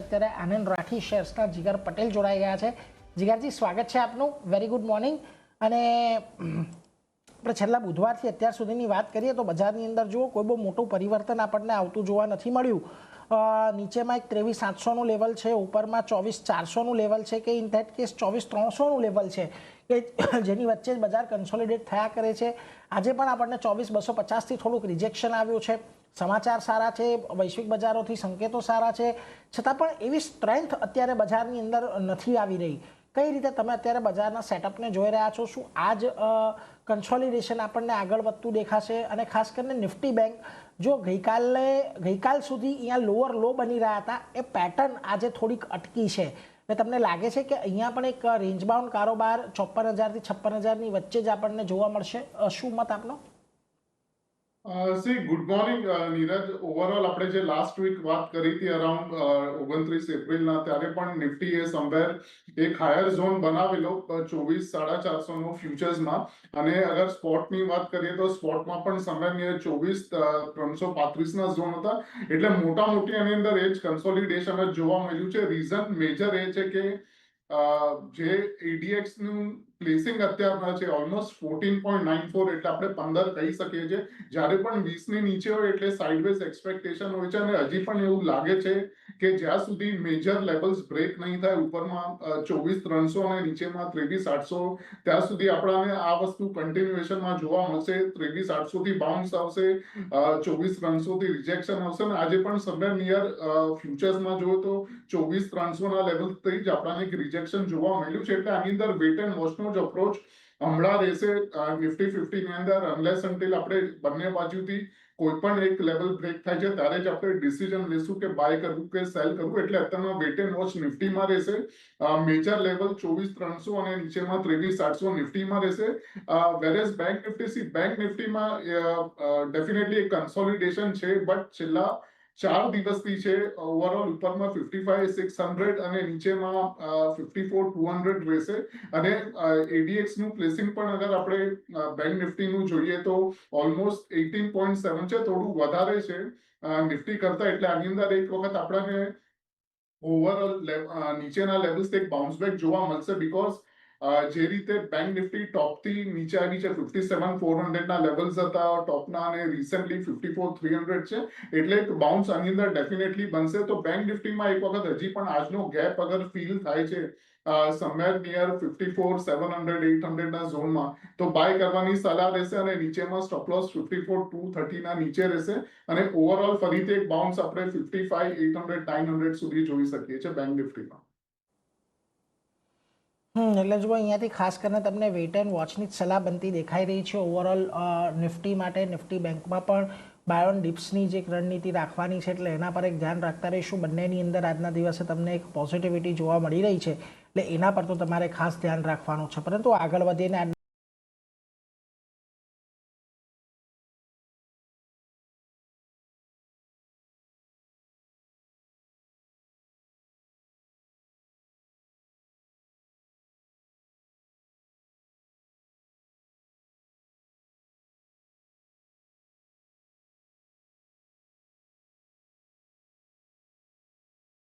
અત્યારે આનંદ રાઠી શેર્સના જીગર પટેલ જોડાઈ ગયા છે. જીગરજી, સ્વાગત છે આપનું. Very good morning. અને આપણે છેલ્લા બુધવારથી અત્યાર સુધીની વાત કરીએ તો બજારની અંદર જુઓ કોઈ બહુ મોટું પરિવર્તન આપણને આવતું જોવા નથી મળ્યું. નીચેમાં એક 23,800નું લેવલ છે, ઉપરમાં 24,400નું લેવલ છે, કે ઇન ધેટ કેસ 24,300નું લેવલ છે, કે જેની વચ્ચે જ બજાર કન્સોલિડેટ થયા કરે છે. આજે પણ આપણને 24,250થી થોડુંક રિજેક્શન આવ્યું છે. સમાચાર સારા છે, વૈશ્વિક બજારોથી સંકેતો સારા છે, છતાં પણ એવી સ્ટ્રેન્થ અત્યારે બજારની અંદર નથી આવી રહી. કઈ રીતે તમે અત્યારે બજારના સેટઅપને જોઈ રહ્યા છો? શું આ જ કન્સોલિડેશન આપણને આગળ વધતું દેખાશે? અને ખાસ કરીને નિફ્ટી બેંક જો ગઈકાલ સુધી અહીંયા લોઅર લો બની રહ્યા હતા, એ પેટર્ન આજે થોડીક અટકી છે. એટલે તમને લાગે છે કે અહીંયા પણ એક રેન્જ બાઉન્ડ કારોબાર 54,000 થી 56,000ની વચ્ચે જ આપણને જોવા મળશે? શું મત આપનો? Good morning Neeraj. ઓવરઓલ આપણે જે લાસ્ટ વીક વાત કરી હતી અરાઉન્ડ 29 એપ્રિલના, ત્યારે પણ નિફ્ટીએ સમવેર એક હાયર ઝોન બનાવેલો 24,450 નો ફ્યુચર્સમાં. અને અગર સ્પોટની વાત કરીએ તો સ્પોટમાં પણ સમવેર નિયર 24,335 ના ઝોન હતા. એટલે મોટા મોટી આની અંદર એ જ કન્સોલિડેશન જ જોવા મળ્યું છે. રીઝન મેજર એ છે કે જે ADX નું પ્લેસિંગ અત્યારના છે ઓલમોસ્ટ 14.94, એટલે આપણે 15 કહી શકીએ છીએ. જ્યારે પણ 20 ની નીચે હોય એટલે સાઇડવેઝ એક્સપેક્ટેશન હોય છે. અને હજી પણ એવું લાગે છે કે જ્યાં સુધી મેજર લેવલ્સ બ્રેક નહીં થાય, ઉપરમાં 24,300 અને નીચેમાં 23,800, ત્યાં સુધી આપણને આ વસ્તુ કન્ટિન્યુએશનમાં જોવા મળશે. 23,800 થી બાઉન્સ આવશે, 24,300 થી રિજેક્શન આવશે. અને આજે પણ સમવેર નિયર ફ્યુચર્સમાં જોઈએ તો 24,300 ના લેવલથી જ આપણને એક રિજેક્શન જોવા મળ્યું છે. એટલે આની અંદર વેટ એન્ડ વોચનો જ અપ્રોચ હમણાં રહેશે નિફ્ટી 50 ની અંદર. અનલેસ અન્ટિલ આપણે બંને બાજુથી કોઈ પણ એક લેવલ બ્રેક થાય છે ત્યારે જ આપણે ડિસિઝન લેશું કે બાય કરવું કે સેલ કરવું. એટલે અત્યારમાં વેટ એન્ડ વોચ નિફ્ટીમાં રહેશે. મેજર લેવલ 24,300 અને નીચેમાં 23,800 નિફ્ટીમાં રહેશે. વેરેઝ બેંક નિફ્ટીમાં ડેફિનેટલી એક કન્સોલિડેશન છે, બટ છેલ્લા 4 દિવસથી છે ઓવરઓલ ઉપરમાં 55,600 અને નીચેમાં 54,200 રહેશે. અને ADX નું પ્લેસિંગ પણ અગર આપણે બેંક નિફ્ટીનું જોઈએ તો ઓલમોસ્ટ 18.7 છે, થોડું વધારે છે નિફ્ટી કરતા. એટલે આની અંદર એક વખત આપણને ઓવરઓલ નીચેના લેવલ્સ એક બાઉન્સ બેક જોવા મળશે. બીકોઝ જે રીતે બેંક નિફ્ટી ટોપથી નીચે આવી છે, 57,400 ના લેવલ્સ હતા ટોપના, અને રિસેન્ટલી 54,300 છે. એટલે એક બાઉન્સ આની અંદર ડેફિનેટલી બનશે. તો બેંક નિફ્ટીમાં એક વખત હજી પણ આજનો ગેપ અગર ફીલ થાય છે સમવેર નિયર 54,700 800 ના ઝોનમાં, તો બાય કરવાની સલાહ રહેશે. અને નીચેમાં સ્ટોપ લોસ 54,230 ના નીચે રહેશે. અને ઓવરઓલ ફરીથી એક બાઉન્સ આપણે 55,800 900 સુધી જોઈ શકીએ છીએ બેંક નિફ્ટીમાં. એટલે જો અહીંયાથી ખાસ કરીને તમને વેટ એન્ડ વોચની જ સલાહ બનતી દેખાઈ રહી છે ઓવરઓલ નિફ્ટી માટે. નિફ્ટી બેંકમાં પણ બાય ઓન ડિપ્સની જે એક રણનીતિ રાખવાની છે, એટલે એના પર એક ધ્યાન રાખતા રહીશું. બંનેની અંદર આજના દિવસે તમને એક પોઝિટિવિટી જોવા મળી રહી છે, એટલે એના પર તો તમારે ખાસ ધ્યાન રાખવાનું છે. પરંતુ આગળ વધીને